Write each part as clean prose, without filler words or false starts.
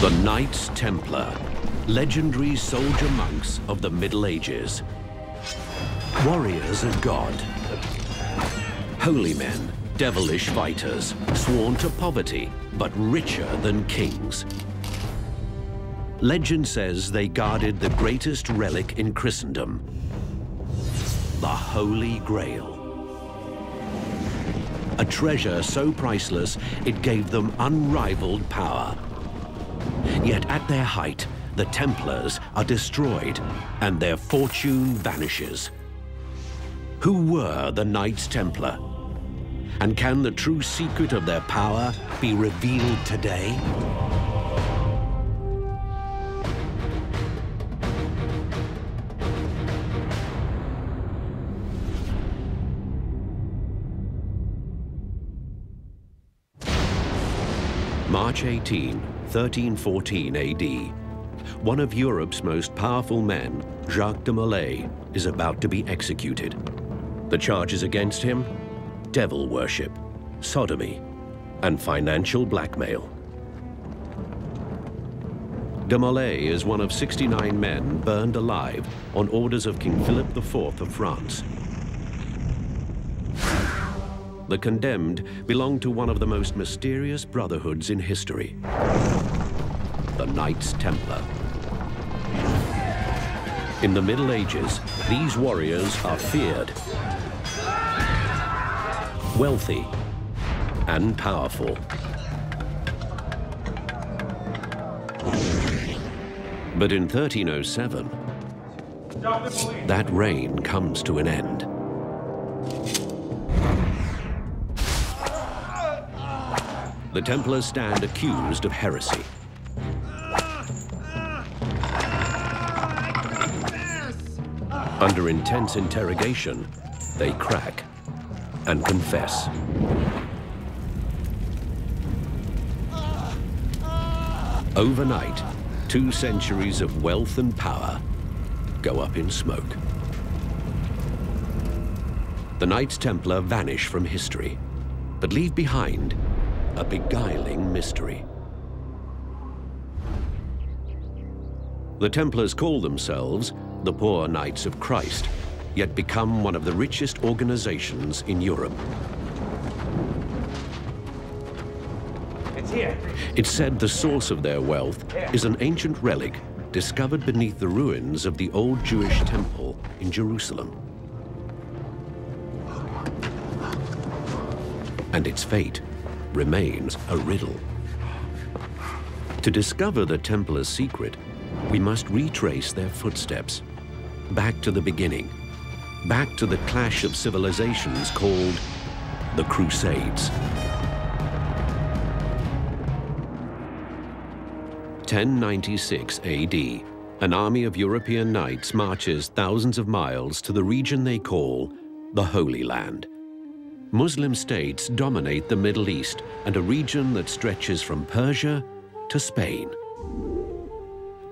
The Knights Templar, legendary soldier monks of the Middle Ages. Warriors of God. Holy men, devilish fighters, sworn to poverty, but richer than kings. Legend says they guarded the greatest relic in Christendom, the Holy Grail. A treasure so priceless, it gave them unrivaled power. Yet at their height, the Templars are destroyed and their fortune vanishes. Who were the Knights Templar? And can the true secret of their power be revealed today? March 18, 1314 AD. One of Europe's most powerful men, Jacques de Molay, is about to be executed. The charges against him? Devil worship, sodomy, and financial blackmail. De Molay is one of 69 men burned alive on orders of King Philip IV of France. The condemned belonged to one of the most mysterious brotherhoods in history, the Knights Templar. In the Middle Ages, these warriors are feared, wealthy, and powerful. But in 1307, that reign comes to an end. The Templars stand accused of heresy. Under intense interrogation, they crack and confess. Overnight, 2 centuries of wealth and power go up in smoke. The Knights Templar vanish from history, but leave behind a beguiling mystery. The Templars call themselves the Poor Knights of Christ, yet become one of the richest organizations in Europe. It's here. It's said the source of their wealth is an ancient relic discovered beneath the ruins of the old Jewish temple in Jerusalem. And its fate remains a riddle. To discover the Templars' secret, we must retrace their footsteps, back to the beginning, back to the clash of civilizations called the Crusades. 1096 AD, an army of European knights marches thousands of miles to the region they call the Holy Land. Muslim states dominate the Middle East and a region that stretches from Persia to Spain.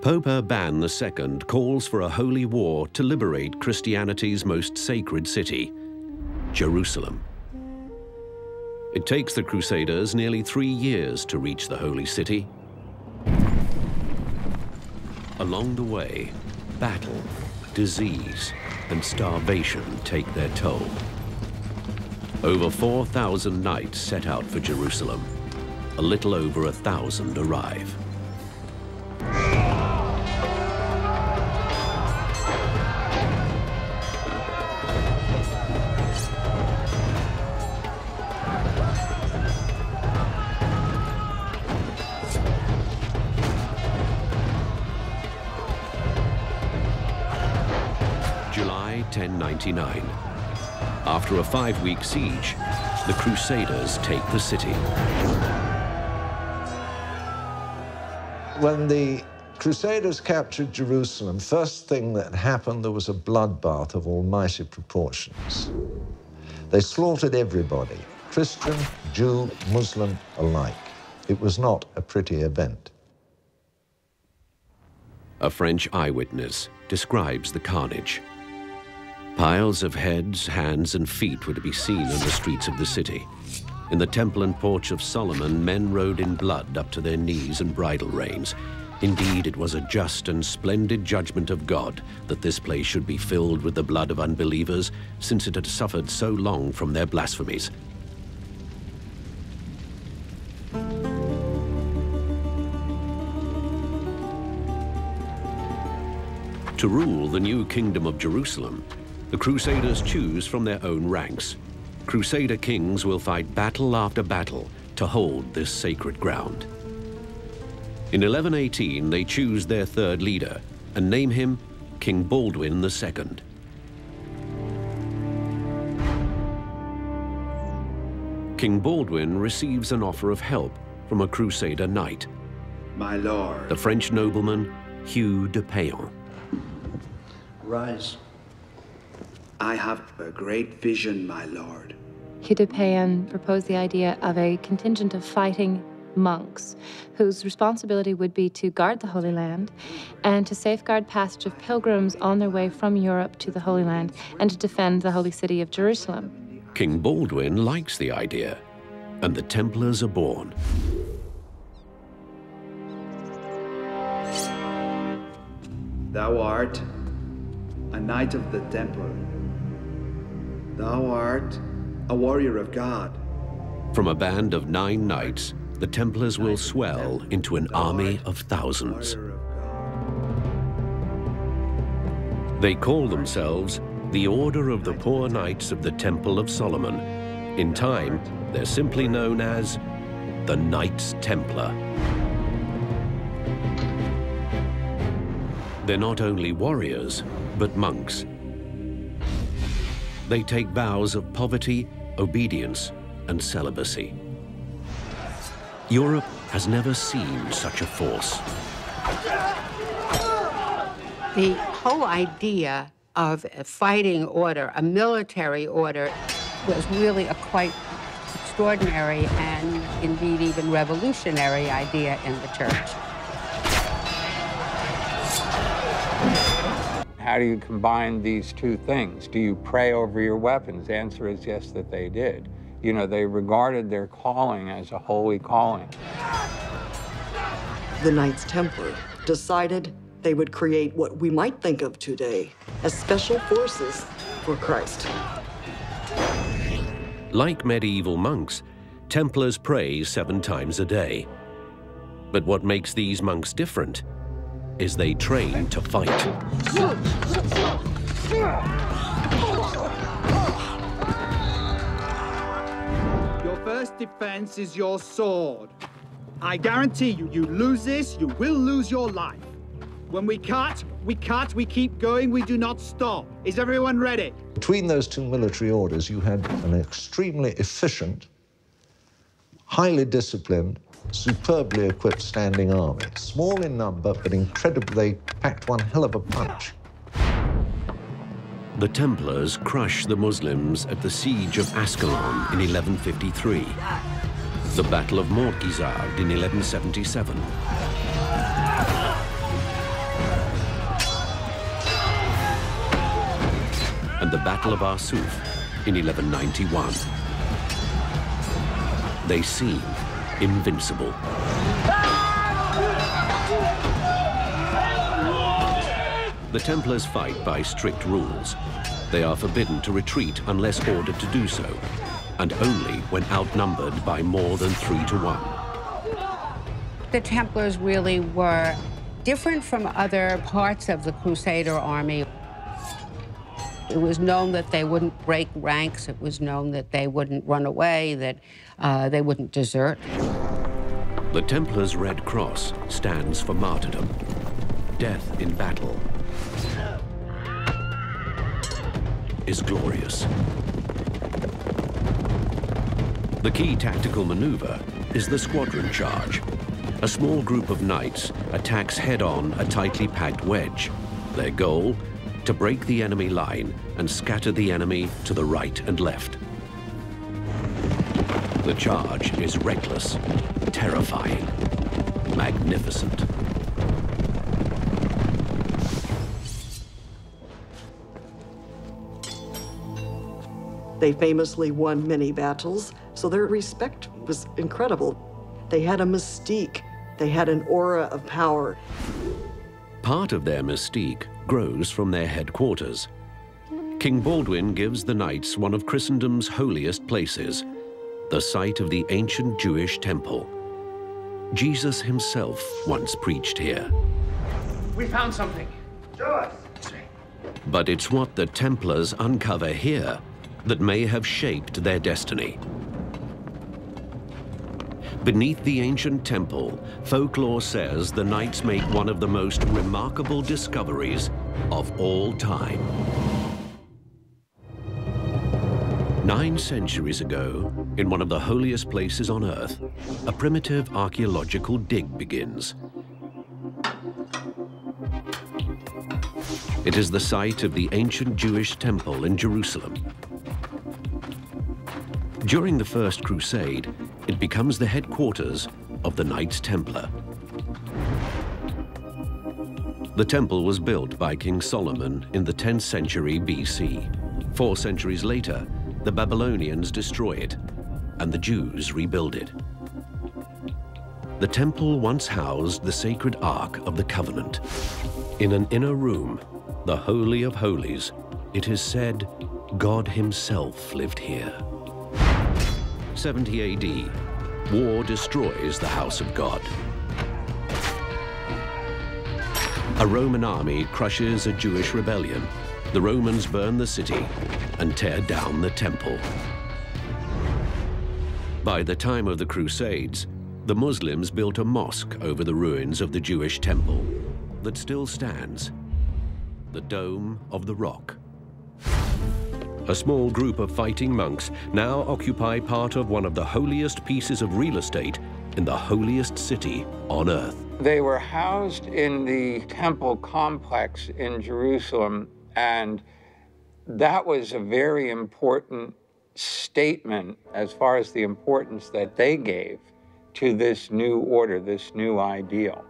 Pope Urban II calls for a holy war to liberate Christianity's most sacred city, Jerusalem. It takes the Crusaders nearly 3 years to reach the holy city. Along the way, battle, disease, and starvation take their toll. Over 4,000 knights set out for Jerusalem. A little over 1,000 arrive. July 1099. After a 5-week siege, the Crusaders take the city. When the Crusaders captured Jerusalem, first thing that happened, there was a bloodbath of almighty proportions. They slaughtered everybody, Christian, Jew, Muslim alike. It was not a pretty event. A French eyewitness describes the carnage. Piles of heads, hands, and feet were to be seen in the streets of the city. In the temple and porch of Solomon, men rode in blood up to their knees and bridle reins. Indeed, it was a just and splendid judgment of God that this place should be filled with the blood of unbelievers, since it had suffered so long from their blasphemies. To rule the new kingdom of Jerusalem, the Crusaders choose from their own ranks. Crusader kings will fight battle after battle to hold this sacred ground. In 1118, they choose their third leader and name him King Baldwin II. King Baldwin receives an offer of help from a Crusader knight, my lord, the French nobleman Hugh de Payan. Rise. I have a great vision, my lord. Hugh de Payan proposed the idea of a contingent of fighting monks whose responsibility would be to guard the Holy Land and to safeguard passage of pilgrims on their way from Europe to the Holy Land and to defend the holy city of Jerusalem. King Baldwin likes the idea, and the Templars are born. Thou art a knight of the Templar. Thou art a warrior of God. From a band of 9 knights, the Templars will swell into an army of thousands. They call themselves the Order of the Poor Knights of the Temple of Solomon. In time, they're simply known as the Knights Templar. They're not only warriors, but monks. They take vows of poverty, obedience, and celibacy. Europe has never seen such a force. The whole idea of a fighting order, a military order, was really a quite extraordinary and indeed even revolutionary idea in the church. How do you combine these two things? Do you pray over your weapons? The answer is yes, that they did. You know, they regarded their calling as a holy calling. The Knights Templar decided they would create what we might think of today as special forces for Christ. Like medieval monks, Templars pray 7 times a day. But what makes these monks different is they train to fight. Your first defense is your sword. I guarantee you, you lose this, you will lose your life. When we cut, we keep going, we do not stop. Is everyone ready? Between those two military orders, you had an extremely efficient, highly disciplined, superbly equipped standing army. Small in number, but incredibly, packed one hell of a punch. The Templars crush the Muslims at the siege of Ascalon in 1153, the Battle of Mortgizard in 1177, and the Battle of Arsuf in 1191. They seem invincible. The Templars fight by strict rules. They are forbidden to retreat unless ordered to do so, and only when outnumbered by more than 3 to 1. The Templars really were different from other parts of the Crusader army. It was known that they wouldn't break ranks. It was known that they wouldn't run away, that they wouldn't desert. The Templars' Red Cross stands for martyrdom, death in battle is glorious. The key tactical maneuver is the squadron charge. A small group of knights attacks head-on a tightly packed wedge. Their goal? To break the enemy line and scatter the enemy to the right and left. The charge is reckless, terrifying, magnificent. They famously won many battles, So their respect was incredible. They had a mystique. They had an aura of power. Part of their mystique grows from their headquarters. King Baldwin gives the knights one of Christendom's holiest places, the site of the ancient Jewish temple. Jesus himself once preached here. We found something. Show us. But it's what the Templars uncover here that may have shaped their destiny. Beneath the ancient temple, folklore says the knights make one of the most remarkable discoveries of all time. 9 centuries ago, in one of the holiest places on Earth, a primitive archaeological dig begins. It is the site of the ancient Jewish temple in Jerusalem. During the First Crusade, it becomes the headquarters of the Knights Templar. The temple was built by King Solomon in the 10th century BC. 4 centuries later, the Babylonians destroy it, and the Jews rebuild it. The temple once housed the sacred Ark of the Covenant. In an inner room, the Holy of Holies, it is said God himself lived here. 70 AD, war destroys the house of God. A Roman army crushes a Jewish rebellion. The Romans burn the city and tear down the temple. By the time of the Crusades, the Muslims built a mosque over the ruins of the Jewish temple that still stands, the Dome of the Rock. A small group of fighting monks now occupy part of one of the holiest pieces of real estate in the holiest city on earth. They were housed in the temple complex in Jerusalem, and that was a very important statement as far as the importance that they gave to this new order, this new ideal.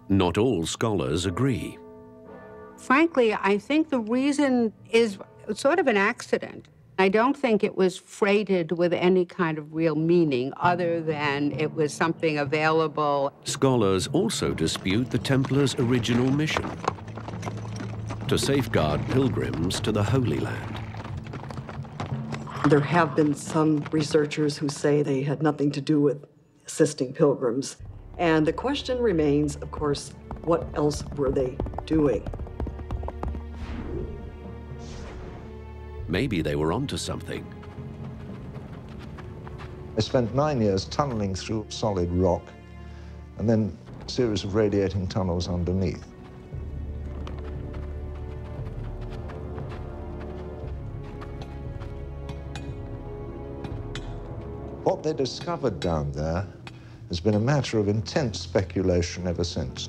Not all scholars agree. Frankly, I think the reason is sort of an accident. I don't think it was freighted with any kind of real meaning other than it was something available. Scholars also dispute the Templars' original mission: to safeguard pilgrims to the Holy Land. There have been some researchers who say they had nothing to do with assisting pilgrims. And the question remains, of course, what else were they doing? Maybe they were onto something. I spent 9 years tunneling through solid rock and then a series of radiating tunnels underneath. What they discovered down there has been a matter of intense speculation ever since.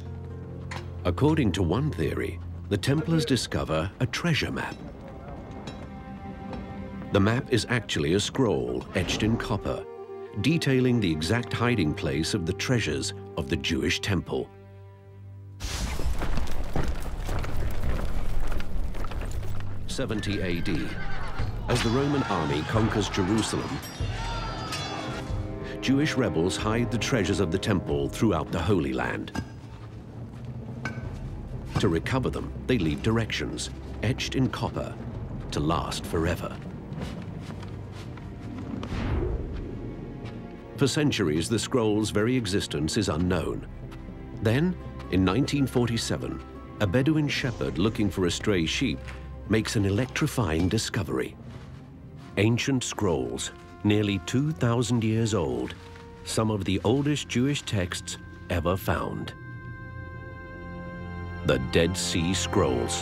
According to one theory, the Templars discover a treasure map. The map is actually a scroll etched in copper, detailing the exact hiding place of the treasures of the Jewish temple. '70 AD, as the Roman army conquers Jerusalem, Jewish rebels hide the treasures of the temple throughout the Holy Land. To recover them, they leave directions, etched in copper, to last forever. For centuries, the scroll's very existence is unknown. Then, in 1947, a Bedouin shepherd looking for a stray sheep makes an electrifying discovery. Ancient scrolls, nearly 2,000 years old, some of the oldest Jewish texts ever found. The Dead Sea Scrolls.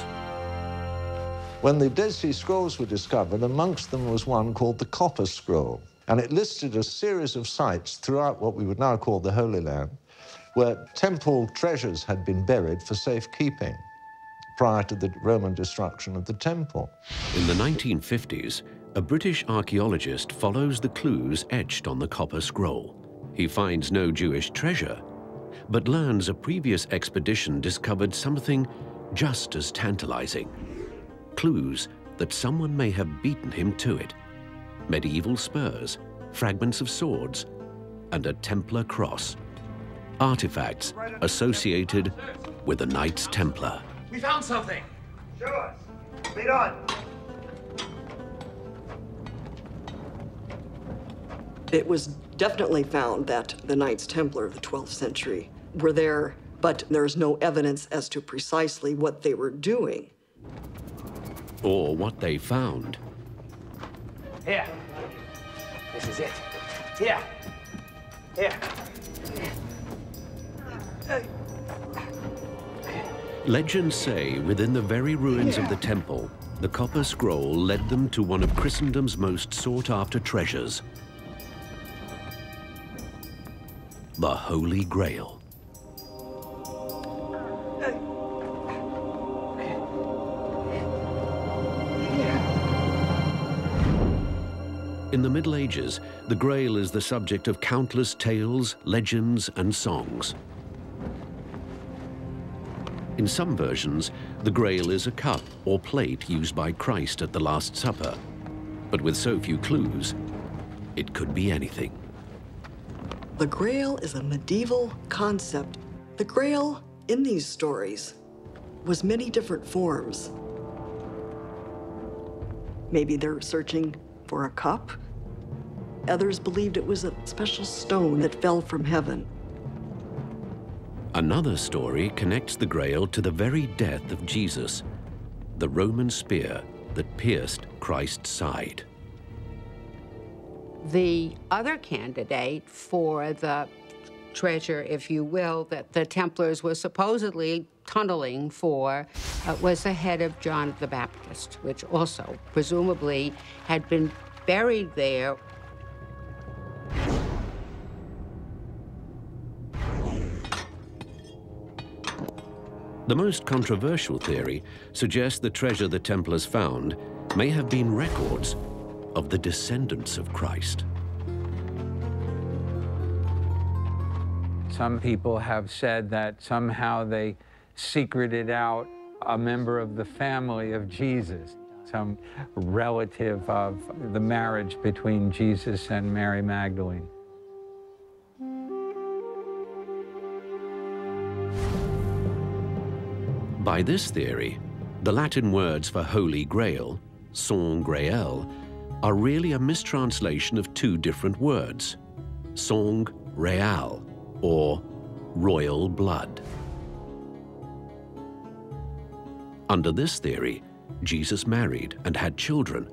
When the Dead Sea Scrolls were discovered, amongst them was one called the Copper Scroll. And it listed a series of sites throughout what we would now call the Holy Land, where temple treasures had been buried for safekeeping prior to the Roman destruction of the temple. In the 1950s, a British archaeologist follows the clues etched on the Copper Scroll. He finds no Jewish treasure, but learns a previous expedition discovered something just as tantalizing. Clues that someone may have beaten him to it. Medieval spurs fragments of swords, and a Templar cross, artifacts associated with the Knights Templar. We found something! Show us! Lead on! It was definitely found that the Knights Templar of the 12th century were there, but there's no evidence as to precisely what they were doing. Or what they found. Here. This is it. Here. Here. Legends say within the very ruins of the temple, the copper scroll led them to one of Christendom's most sought-after treasures, the Holy Grail. In the Middle Ages, the Grail is the subject of countless tales, legends, and songs. In some versions, the Grail is a cup or plate used by Christ at the Last Supper. But with so few clues, it could be anything. The Grail is a medieval concept. The Grail, in these stories, was many different forms. Maybe they're searching for a cup. Others believed it was a special stone that fell from heaven. Another story connects the Grail to the very death of Jesus, the Roman spear that pierced Christ's side. The other candidate for the treasure, if you will, that the Templars were supposedly tunneling for was the head of John the Baptist, which also presumably had been buried there. The most controversial theory suggests the treasure the Templars found may have been records of the descendants of Christ. Some people have said that somehow they secreted out a member of the family of Jesus, some relative of the marriage between Jesus and Mary Magdalene. By this theory, the Latin words for Holy Grail, Sang Grael, are really a mistranslation of two different words, Sang Real, or royal blood. Under this theory, Jesus married and had children,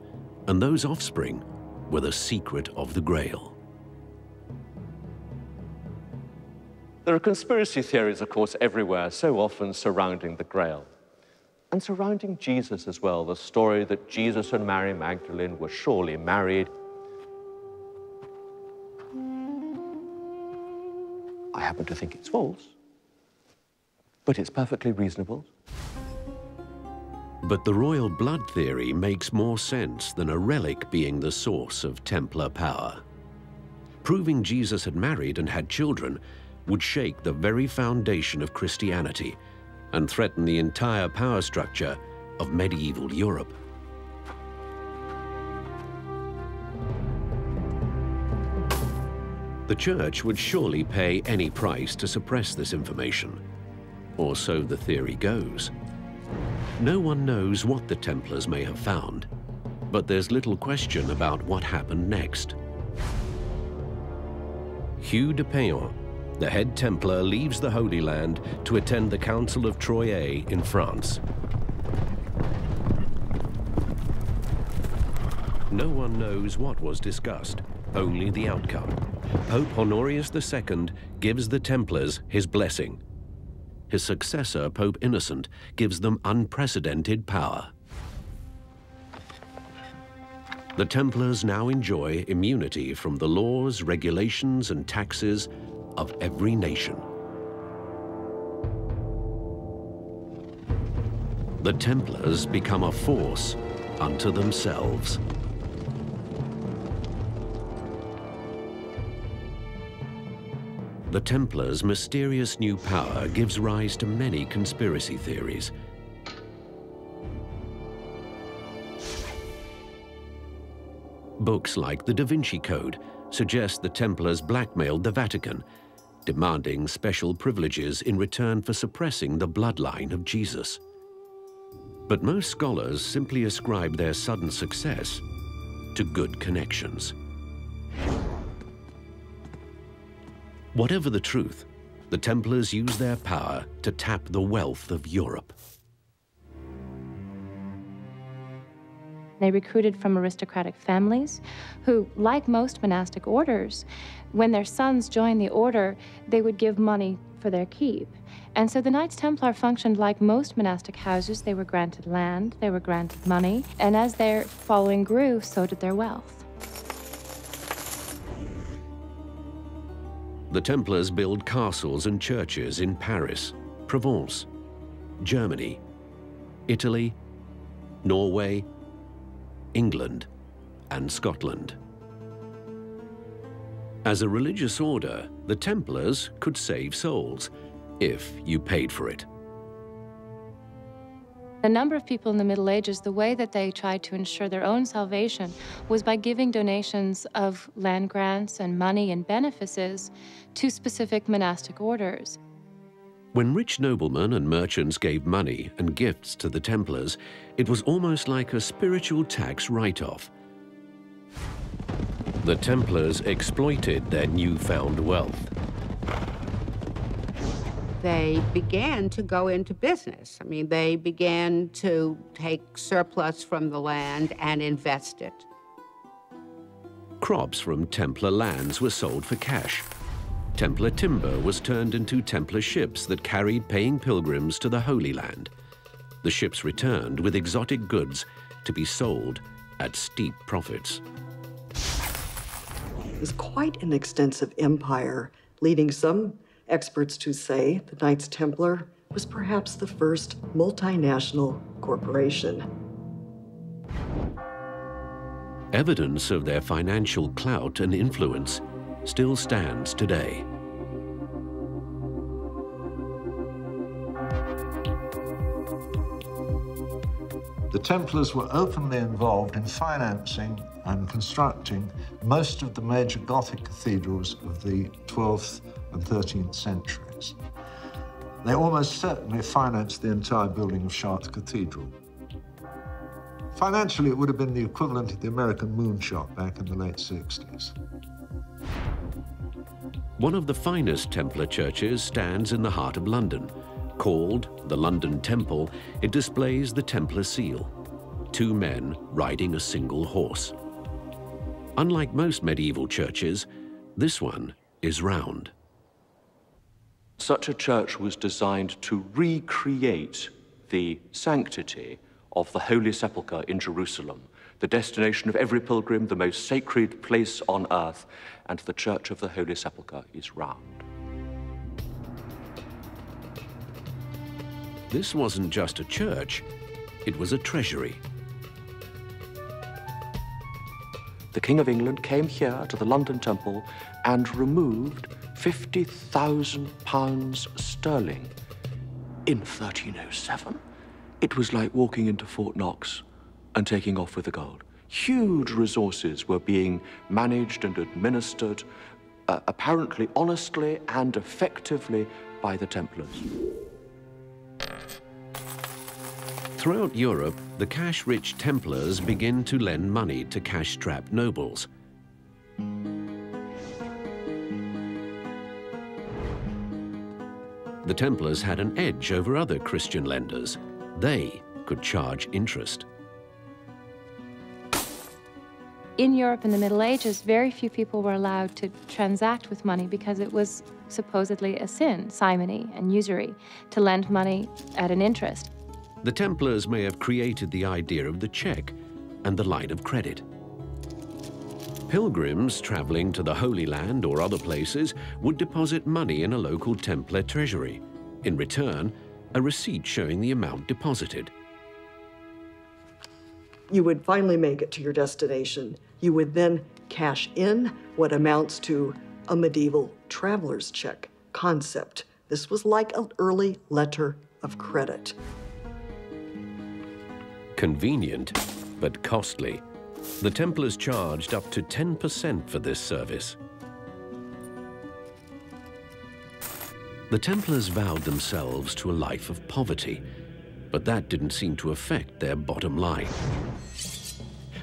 and those offspring were the secret of the Grail. There are conspiracy theories, of course, everywhere, so often surrounding the Grail. And surrounding Jesus as well, the story that Jesus and Mary Magdalene were surely married. I happen to think it's false, but it's perfectly reasonable. But the royal blood theory makes more sense than a relic being the source of Templar power. Proving Jesus had married and had children would shake the very foundation of Christianity and threaten the entire power structure of medieval Europe. The Church would surely pay any price to suppress this information, or so the theory goes. No one knows what the Templars may have found, but there's little question about what happened next. Hugh de Payon, the head Templar, leaves the Holy Land to attend the Council of Troyes in France. No one knows what was discussed, only the outcome. Pope Honorius II gives the Templars his blessing. His successor, Pope Innocent, gives them unprecedented power. The Templars now enjoy immunity from the laws, regulations, and taxes of every nation. The Templars become a force unto themselves. The Templars' mysterious new power gives rise to many conspiracy theories. Books like the Da Vinci Code suggest the Templars blackmailed the Vatican, demanding special privileges in return for suppressing the bloodline of Jesus. But most scholars simply ascribe their sudden success to good connections. Whatever the truth, the Templars used their power to tap the wealth of Europe. They recruited from aristocratic families who, like most monastic orders, when their sons joined the order, they would give money for their keep. And so the Knights Templar functioned like most monastic houses. They were granted land, they were granted money, and as their following grew, so did their wealth. The Templars built castles and churches in Paris, Provence, Germany, Italy, Norway, England, and Scotland. As a religious order, the Templars could save souls, if you paid for it. A number of people in the Middle Ages, the way that they tried to ensure their own salvation was by giving donations of land grants and money and benefices to specific monastic orders. When rich noblemen and merchants gave money and gifts to the Templars, it was almost like a spiritual tax write-off. The Templars exploited their newfound wealth. They began to go into business. I mean, they began to take surplus from the land and invest it. Crops from Templar lands were sold for cash. Templar timber was turned into Templar ships that carried paying pilgrims to the Holy Land. The ships returned with exotic goods to be sold at steep profits. It was quite an extensive empire, leading some experts to say the Knights Templar was perhaps the first multinational corporation. Evidence of their financial clout and influence still stands today. The Templars were openly involved in financing and constructing most of the major Gothic cathedrals of the 12th and 13th centuries. They almost certainly financed the entire building of Chartres Cathedral. Financially, it would have been the equivalent of the American moonshot back in the late 60s. One of the finest Templar churches stands in the heart of London. Called the London Temple, it displays the Templar seal, 2 men riding a single horse. Unlike most medieval churches, this one is round. Such a church was designed to recreate the sanctity of the Holy Sepulchre in Jerusalem, the destination of every pilgrim, the most sacred place on earth, and the Church of the Holy Sepulchre is round. This wasn't just a church, it was a treasury. The King of England came here to the London Temple and removed £50,000 sterling in 1307. It was like walking into Fort Knox and taking off with the gold. Huge resources were being managed and administered, apparently honestly and effectively, by the Templars. Throughout Europe, the cash-rich Templars begin to lend money to cash-strapped nobles. The Templars had an edge over other Christian lenders. They could charge interest. In Europe in the Middle Ages, very few people were allowed to transact with money because it was supposedly a sin, simony and usury, to lend money at an interest. The Templars may have created the idea of the check and the line of credit. Pilgrims traveling to the Holy Land or other places would deposit money in a local Templar treasury. In return, a receipt showing the amount deposited. You would finally make it to your destination. You would then cash in what amounts to a medieval traveler's check concept. This was like an early letter of credit. Convenient, but costly. The Templars charged up to 10% for this service. The Templars vowed themselves to a life of poverty, but that didn't seem to affect their bottom line.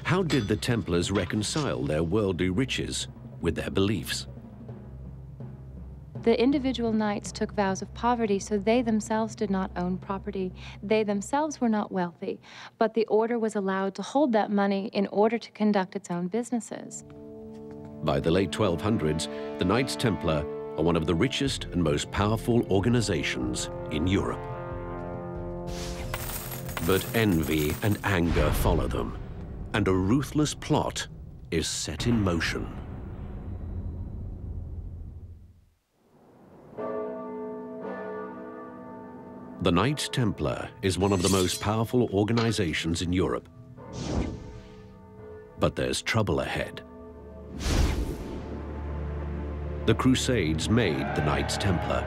How did the Templars reconcile their worldly riches with their beliefs? The individual knights took vows of poverty, so they themselves did not own property. They themselves were not wealthy, but the order was allowed to hold that money in order to conduct its own businesses. By the late 1200s, the Knights Templar are one of the richest and most powerful organizations in Europe. But envy and anger follow them, and a ruthless plot is set in motion. The Knights Templar is one of the most powerful organizations in Europe. But there's trouble ahead. The Crusades made the Knights Templar,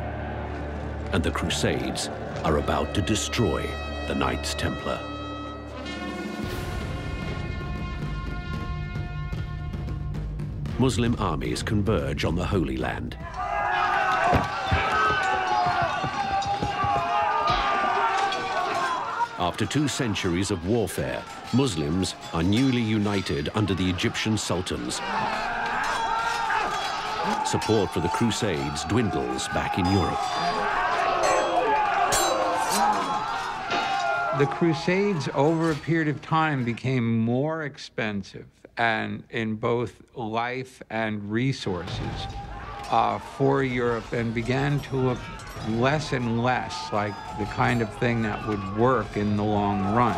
and the Crusades are about to destroy the Knights Templar. Muslim armies converge on the Holy Land. After 2 centuries of warfare, Muslims are newly united under the Egyptian sultans. Support for the Crusades dwindles back in Europe. The Crusades, over a period of time, became more expensive and in both life and resources for Europe, and began to look less and less like the kind of thing that would work in the long run.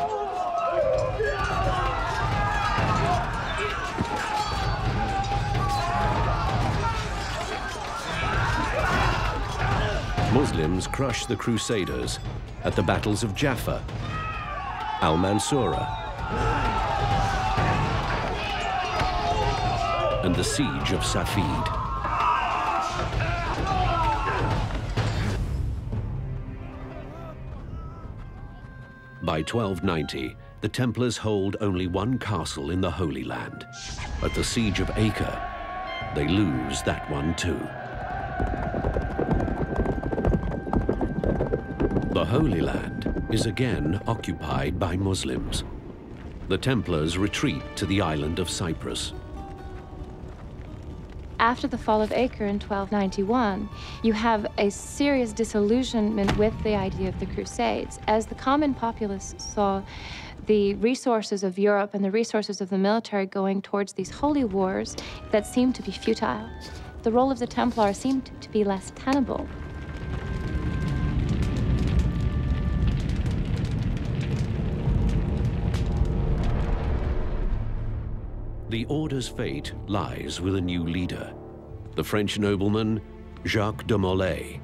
Muslims crushed the Crusaders at the battles of Jaffa, Al-Mansura, and the siege of Safed. By 1290, the Templars hold only one castle in the Holy Land. At the siege of Acre, they lose that one too. The Holy Land is again occupied by Muslims. The Templars retreat to the island of Cyprus. After the fall of Acre in 1291, you have a serious disillusionment with the idea of the Crusades, as the common populace saw the resources of Europe and the resources of the military going towards these holy wars that seemed to be futile. The role of the Templars seemed to be less tenable. The order's fate lies with a new leader, the French nobleman Jacques de Molay.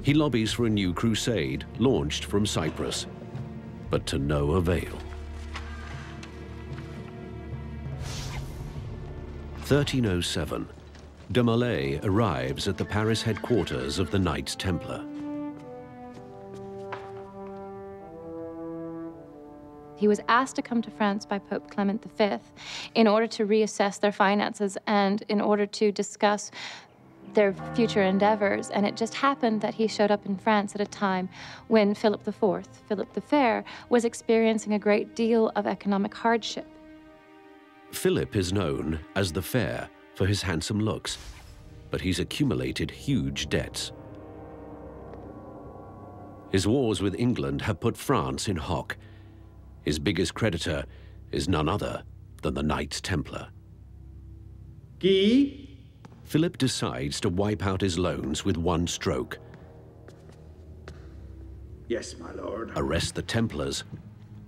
He lobbies for a new crusade launched from Cyprus, but to no avail. 1307, de Molay arrives at the Paris headquarters of the Knights Templar. He was asked to come to France by Pope Clement V in order to reassess their finances and in order to discuss their future endeavors. And it just happened that he showed up in France at a time when Philip IV, Philip the Fair, was experiencing a great deal of economic hardship. Philip is known as the Fair for his handsome looks, but he's accumulated huge debts. His wars with England have put France in hock. His biggest creditor is none other than the Knights Templar. Guy? Philip decides to wipe out his loans with one stroke. Yes, my lord. Arrest the Templars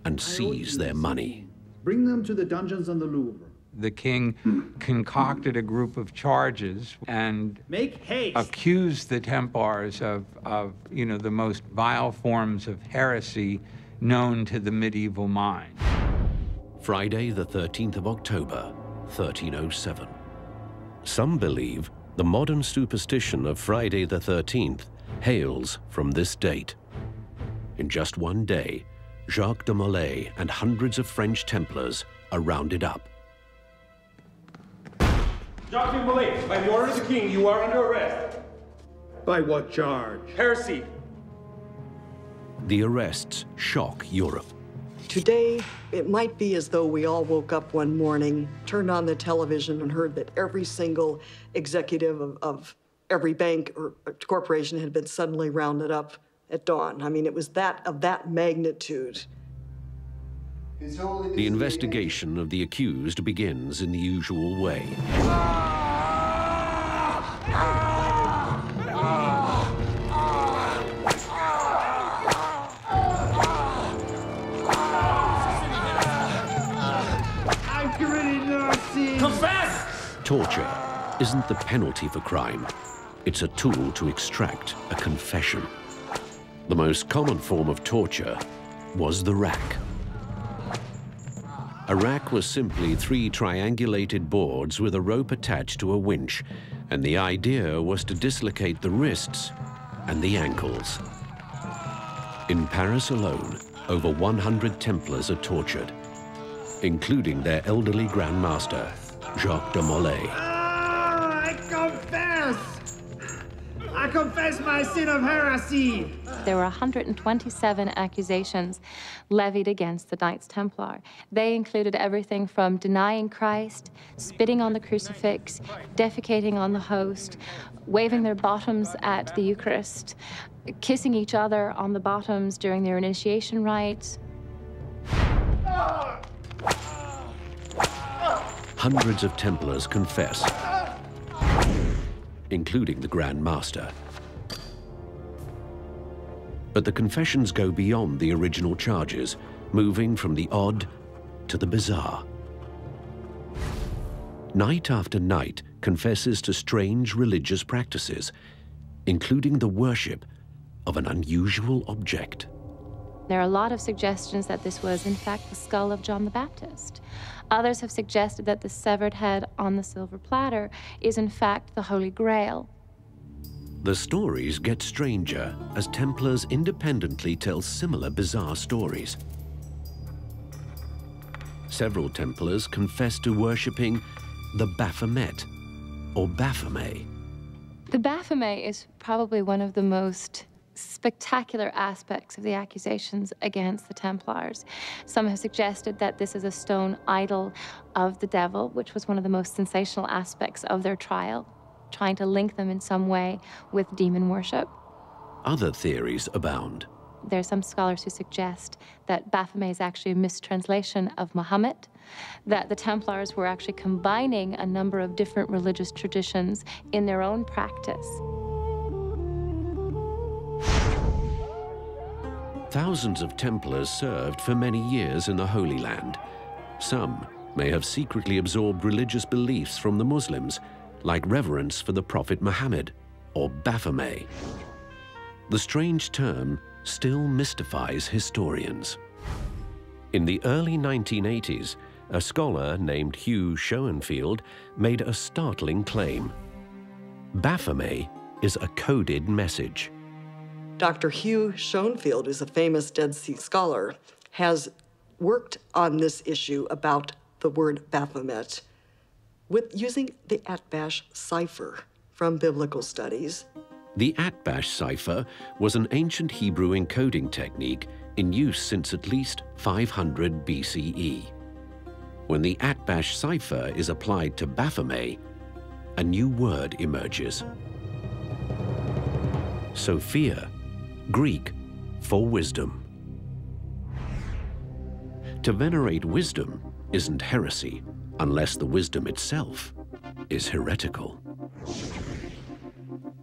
and seize their money. Bring them to the dungeons on the Louvre. The king concocted a group of charges and Make haste. accused the Templars of the most vile forms of heresy known to the medieval mind. Friday, the 13th of October, 1307. Some believe the modern superstition of Friday the 13th hails from this date. In just one day, Jacques de Molay and hundreds of French Templars are rounded up. Joachim Malay, by the order of the king, you are under arrest. By what charge? Heresy. The arrests shock Europe. Today, it might be as though we all woke up one morning, turned on the television, and heard that every single executive of every bank or corporation had been suddenly rounded up at dawn. I mean, it was of that magnitude. The investigation of the accused begins in the usual way. Confess! Torture isn't the penalty for crime. It's a tool to extract a confession. The most common form of torture was the rack. A rack was simply 3 triangulated boards with a rope attached to a winch, and the idea was to dislocate the wrists and the ankles. In Paris alone, over 100 Templars are tortured, including their elderly Grand Master, Jacques de Molay. I confess! I confess my sin of heresy! There were 127 accusations levied against the Knights Templar. They included everything from denying Christ, spitting on the crucifix, defecating on the host, waving their bottoms at the Eucharist, kissing each other on the bottoms during their initiation rites. Hundreds of Templars confess, including the Grand Master. But the confessions go beyond the original charges, moving from the odd to the bizarre. Knight after knight confesses to strange religious practices, including the worship of an unusual object. There are a lot of suggestions that this was, in fact, the skull of John the Baptist. Others have suggested that the severed head on the silver platter is, in fact, the Holy Grail. The stories get stranger as Templars independently tell similar bizarre stories. Several Templars confess to worshipping the Baphomet, or Baphomet. The Baphomet is probably one of the most spectacular aspects of the accusations against the Templars. Some have suggested that this is a stone idol of the devil, which was one of the most sensational aspects of their trial, trying to link them in some way with demon worship. Other theories abound. There are some scholars who suggest that Baphomet is actually a mistranslation of Muhammad, that the Templars were actually combining a number of different religious traditions in their own practice. Thousands of Templars served for many years in the Holy Land. Some may have secretly absorbed religious beliefs from the Muslims, like reverence for the Prophet Muhammad, or Baphomet. The strange term still mystifies historians. In the early 1980s, a scholar named Hugh Schoenfield made a startling claim. Baphomet is a coded message. Dr. Hugh Schoenfield is a famous Dead Sea scholar, has worked on this issue about the word Baphomet using the Atbash cipher from biblical studies. The Atbash cipher was an ancient Hebrew encoding technique in use since at least 500 BCE. When the Atbash cipher is applied to Baphomet, a new word emerges. Sophia, Greek for wisdom. To venerate wisdom isn't heresy unless the wisdom itself is heretical.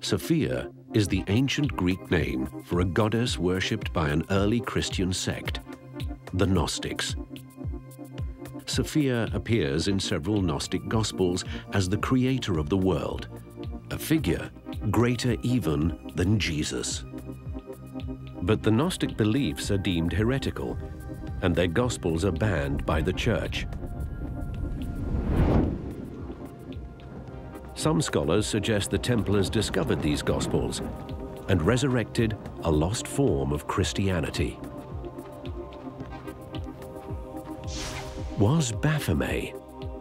Sophia is the ancient Greek name for a goddess worshipped by an early Christian sect, the Gnostics. Sophia appears in several Gnostic Gospels as the creator of the world, a figure greater even than Jesus. But the Gnostic beliefs are deemed heretical, and their Gospels are banned by the Church. Some scholars suggest the Templars discovered these Gospels and resurrected a lost form of Christianity. Was Baphomet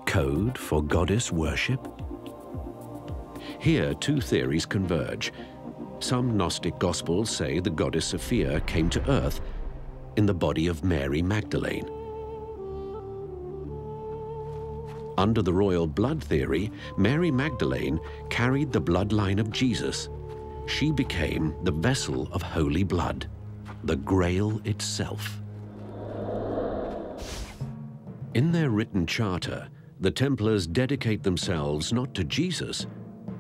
code for goddess worship? Here, two theories converge. Some Gnostic Gospels say the goddess Sophia came to earth in the body of Mary Magdalene. Under the royal blood theory, Mary Magdalene carried the bloodline of Jesus. She became the vessel of holy blood, the Grail itself. In their written charter, the Templars dedicate themselves not to Jesus,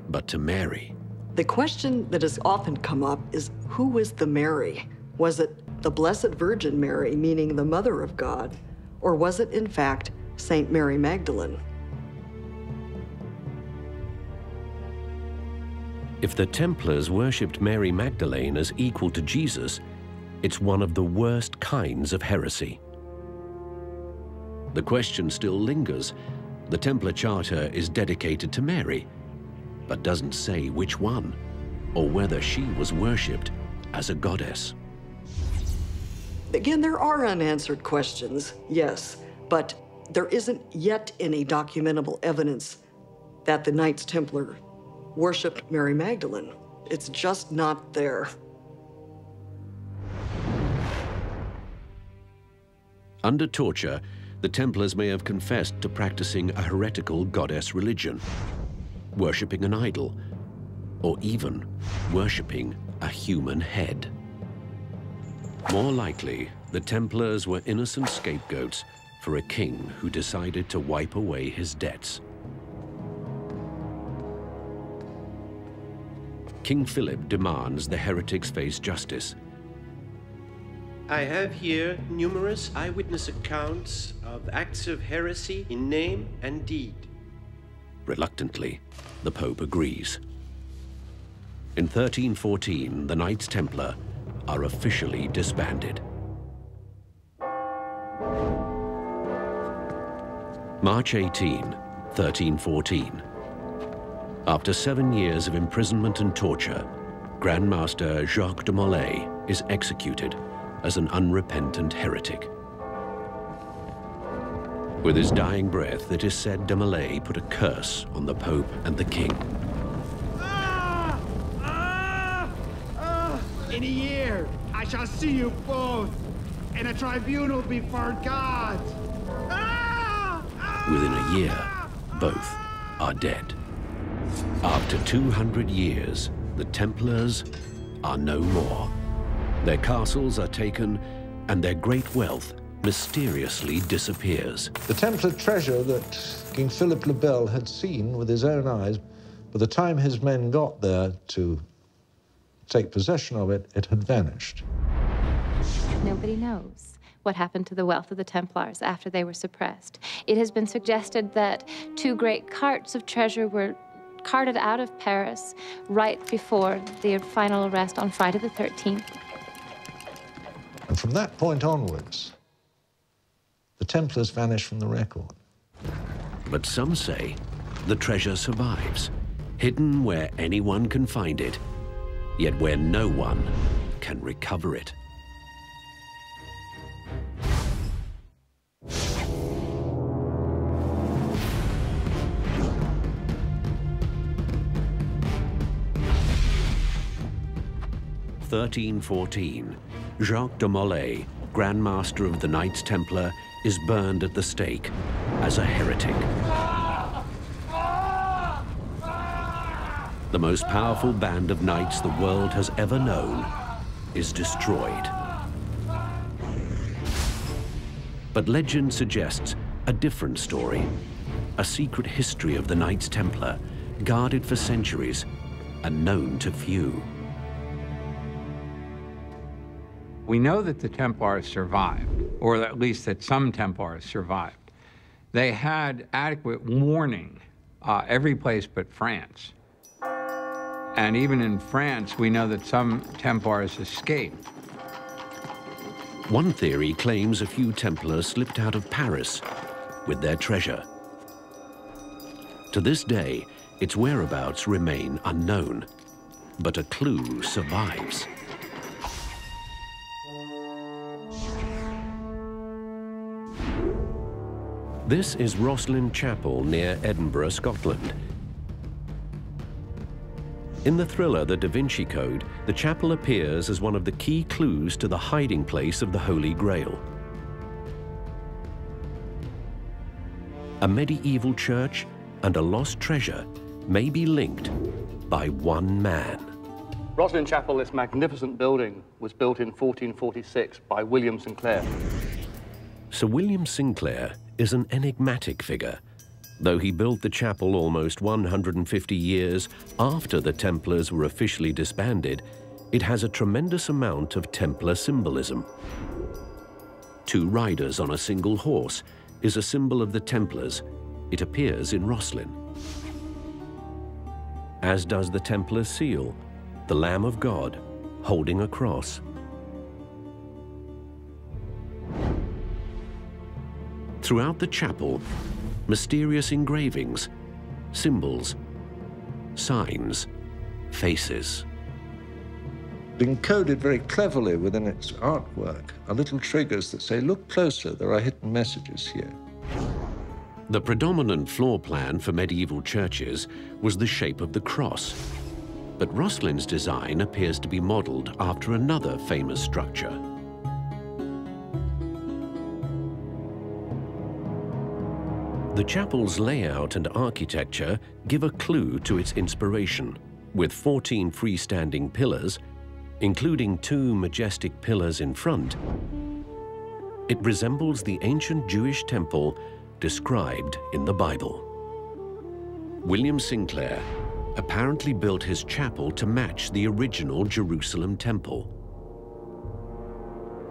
but to Mary. The question that has often come up is, who was the Mary? Was it the Blessed Virgin Mary, meaning the Mother of God, or was it, in fact, Saint Mary Magdalene? If the Templars worshipped Mary Magdalene as equal to Jesus, it's one of the worst kinds of heresy. The question still lingers. The Templar Charter is dedicated to Mary, but doesn't say which one, or whether she was worshipped as a goddess. Again, there are unanswered questions, yes, but there isn't yet any documentable evidence that the Knights Templar worshipped Mary Magdalene. It's just not there. Under torture, the Templars may have confessed to practicing a heretical goddess religion, worshipping an idol, or even worshipping a human head. More likely, the Templars were innocent scapegoats for a king who decided to wipe away his debts. King Philip demands the heretics face justice. I have here numerous eyewitness accounts of acts of heresy in name and deed. Reluctantly, the Pope agrees. In 1314, the Knights Templar are officially disbanded. March 18, 1314. After 7 years of imprisonment and torture, Grand Master Jacques de Molay is executed as an unrepentant heretic. With his dying breath, it is said de Molay put a curse on the Pope and the King. In a year, I shall see you both in a tribunal before God. Within a year, both are dead. After 200 years, the Templars are no more. Their castles are taken, and their great wealth mysteriously disappears. The Templar treasure that King Philip le Bel had seen with his own eyes, by the time his men got there to take possession of it, it had vanished. Nobody knows what happened to the wealth of the Templars after they were suppressed. It has been suggested that 2 great carts of treasure were carted out of Paris right before the final arrest on Friday the 13th. And from that point onwards, the Templars vanished from the record. But some say the treasure survives, hidden where anyone can find it, yet where no one can recover it. In 1314, Jacques de Molay, Grand Master of the Knights Templar, is burned at the stake as a heretic. The most powerful band of knights the world has ever known is destroyed. But legend suggests a different story, a secret history of the Knights Templar, guarded for centuries and known to few. We know that the Templars survived, or at least that some Templars survived. They had adequate warning every place but France. And even in France, we know that some Templars escaped. One theory claims a few Templars slipped out of Paris with their treasure. To this day, its whereabouts remain unknown, but a clue survives. This is Rosslyn Chapel near Edinburgh, Scotland. In the thriller The Da Vinci Code, the chapel appears as one of the key clues to the hiding place of the Holy Grail. A medieval church and a lost treasure may be linked by one man. Rosslyn Chapel, this magnificent building, was built in 1446 by William Sinclair. Sir William Sinclair is an enigmatic figure. Though he built the chapel almost 150 years after the Templars were officially disbanded, it has a tremendous amount of Templar symbolism. Two riders on a single horse is a symbol of the Templars. It appears in Rosslyn. As does the Templar seal, the Lamb of God holding a cross. Throughout the chapel, mysterious engravings, symbols, signs, faces. Encoded very cleverly within its artwork are little triggers that say, look closer, there are hidden messages here. The predominant floor plan for medieval churches was the shape of the cross, but Rosslyn's design appears to be modeled after another famous structure. The chapel's layout and architecture give a clue to its inspiration, with 14 freestanding pillars, including 2 majestic pillars in front. It resembles the ancient Jewish temple described in the Bible. William Sinclair apparently built his chapel to match the original Jerusalem temple.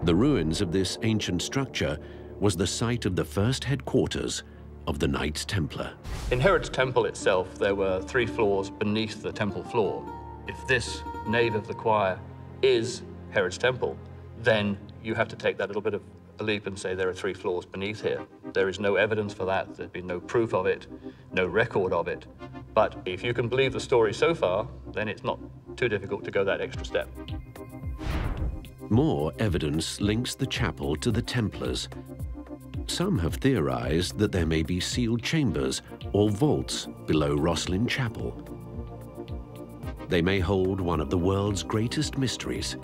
The ruins of this ancient structure was the site of the first headquarters of the Knights Templar. In Herod's temple itself, there were 3 floors beneath the temple floor. If this nave of the choir is Herod's temple, then you have to take that little bit of a leap and say there are 3 floors beneath here. There is no evidence for that. There's been no proof of it, no record of it. But if you can believe the story so far, then it's not too difficult to go that extra step. More evidence links the chapel to the Templars. Some have theorized that there may be sealed chambers or vaults below Rosslyn Chapel. They may hold one of the world's greatest mysteries,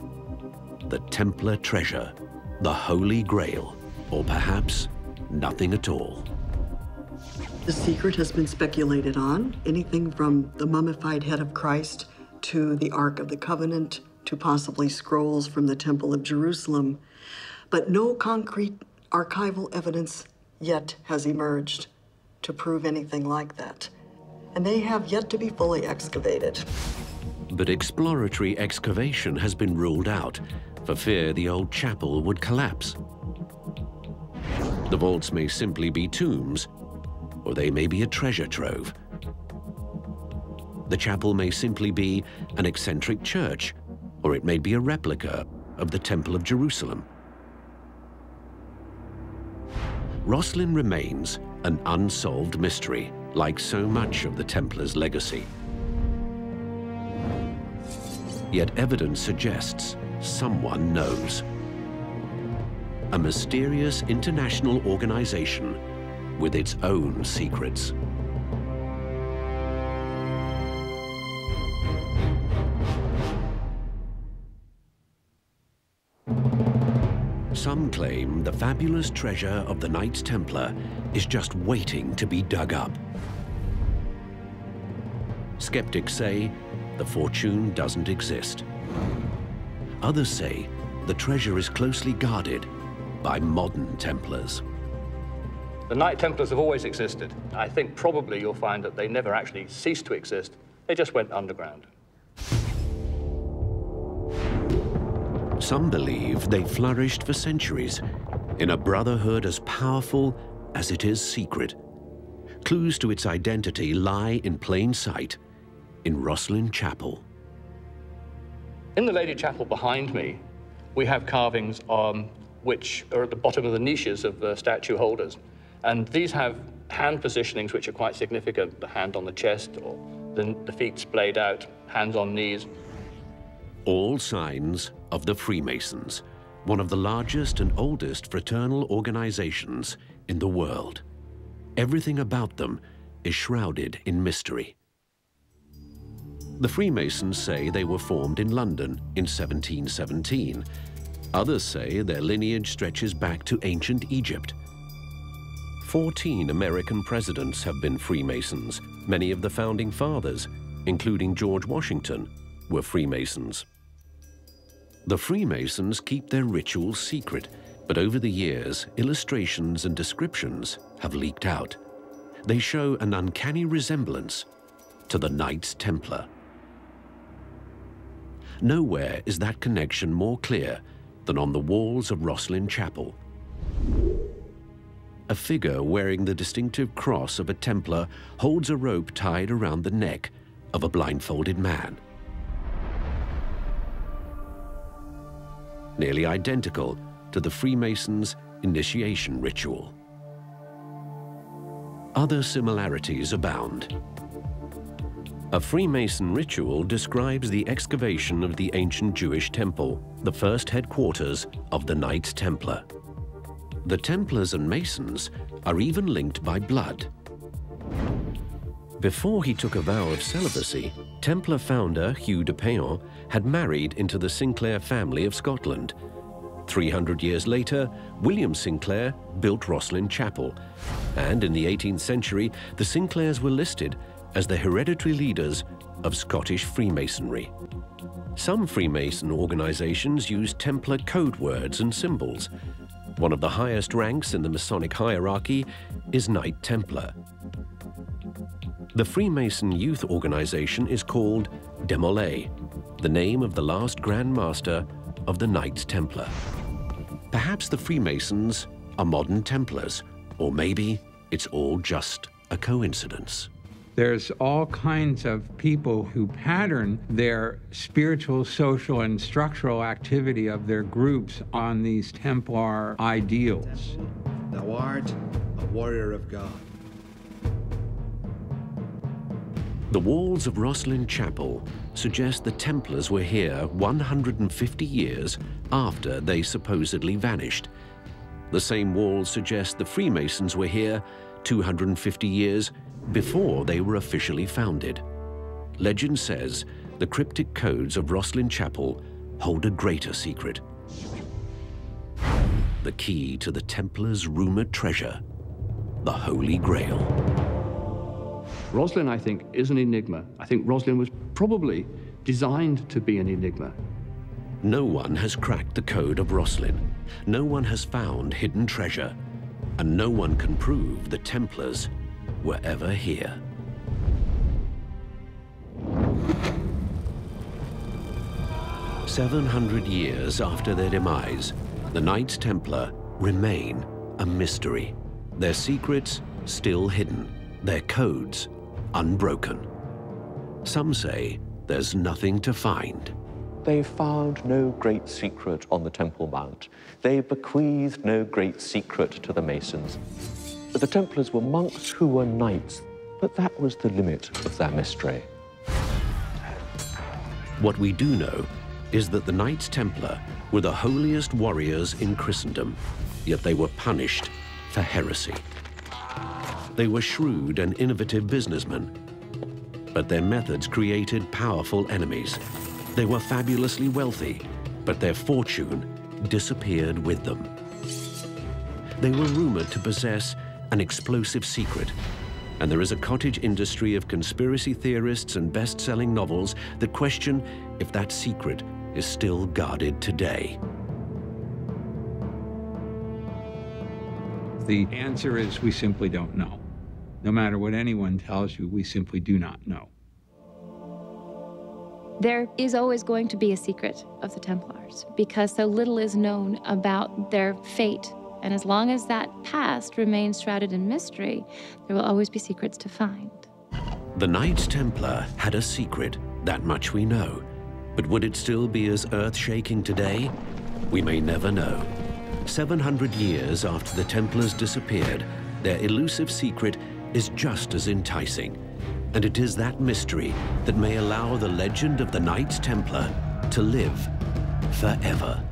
the Templar treasure, the Holy Grail, or perhaps nothing at all. The secret has been speculated on, anything from the mummified head of Christ to the Ark of the Covenant to possibly scrolls from the Temple of Jerusalem, but no concrete archival evidence yet has emerged to prove anything like that. And they have yet to be fully excavated. But exploratory excavation has been ruled out for fear the old chapel would collapse. The vaults may simply be tombs, or they may be a treasure trove. The chapel may simply be an eccentric church, or it may be a replica of the Temple of Jerusalem. Rosslyn remains an unsolved mystery, like so much of the Templars' legacy. Yet evidence suggests someone knows. A mysterious international organization with its own secrets. Some claim the fabulous treasure of the Knights Templar is just waiting to be dug up. Skeptics say the fortune doesn't exist. Others say the treasure is closely guarded by modern Templars. The Knight Templars have always existed. I think probably you'll find that they never actually ceased to exist. They just went underground. Some believe they flourished for centuries in a brotherhood as powerful as it is secret. Clues to its identity lie in plain sight in Rosslyn Chapel. In the Lady Chapel behind me, we have carvings which are at the bottom of the niches of the statue holders. And these have hand positionings which are quite significant. The hand on the chest, or the feet splayed out, hands on knees. All signs of the Freemasons, one of the largest and oldest fraternal organizations in the world. everything about them is shrouded in mystery. The Freemasons say they were formed in London in 1717. Others say their lineage stretches back to ancient Egypt. 14 American presidents have been Freemasons. Many of the founding fathers, including George Washington, were Freemasons. The Freemasons keep their rituals secret, but over the years, illustrations and descriptions have leaked out. They show an uncanny resemblance to the Knights Templar. Nowhere is that connection more clear than on the walls of Rosslyn Chapel. A figure wearing the distinctive cross of a Templar holds a rope tied around the neck of a blindfolded man. Nearly identical to the Freemasons' initiation ritual. Other similarities abound. A Freemason ritual describes the excavation of the ancient Jewish temple, the first headquarters of the Knights Templar. The Templars and Masons are even linked by blood. Before he took a vow of celibacy, Templar founder Hugh de Payens had married into the Sinclair family of Scotland. 300 years later, William Sinclair built Rosslyn Chapel, and in the 18th century, the Sinclairs were listed as the hereditary leaders of Scottish Freemasonry. Some Freemason organizations use Templar code words and symbols. One of the highest ranks in the Masonic hierarchy is Knight Templar. The Freemason youth organization is called Demolay, the name of the last Grand Master of the Knights Templar. Perhaps the Freemasons are modern Templars, or maybe it's all just a coincidence. There's all kinds of people who pattern their spiritual, social, and structural activity of their groups on these Templar ideals. Thou art a warrior of God. The walls of Rosslyn Chapel suggest the Templars were here 150 years after they supposedly vanished. The same walls suggest the Freemasons were here 250 years before they were officially founded. Legend says the cryptic codes of Rosslyn Chapel hold a greater secret. The key to the Templars' rumored treasure, the Holy Grail. Rosslyn, I think, is an enigma. I think Rosslyn was probably designed to be an enigma. No one has cracked the code of Rosslyn. No one has found hidden treasure. And no one can prove the Templars were ever here. "700 years after their demise, the Knights Templar remain a mystery. Their secrets still hidden, their codes unbroken. Some say there's nothing to find. They found no great secret on the Temple Mount. They bequeathed no great secret to the Masons. But the Templars were monks who were knights, but that was the limit of their mystery. What we do know is that the Knights Templar were the holiest warriors in Christendom, yet they were punished for heresy. They were shrewd and innovative businessmen, but their methods created powerful enemies. They were fabulously wealthy, but their fortune disappeared with them. They were rumored to possess an explosive secret, and there is a cottage industry of conspiracy theorists and best-selling novels that question if that secret is still guarded today. The answer is we simply don't know. No matter what anyone tells you, we simply do not know. There is always going to be a secret of the Templars because so little is known about their fate. And as long as that past remains shrouded in mystery, there will always be secrets to find. The Knights Templar had a secret, that much we know. But would it still be as earth-shaking today? We may never know. 700 years after the Templars disappeared, their elusive secret is just as enticing. And it is that mystery that may allow the legend of the Knights Templar to live forever.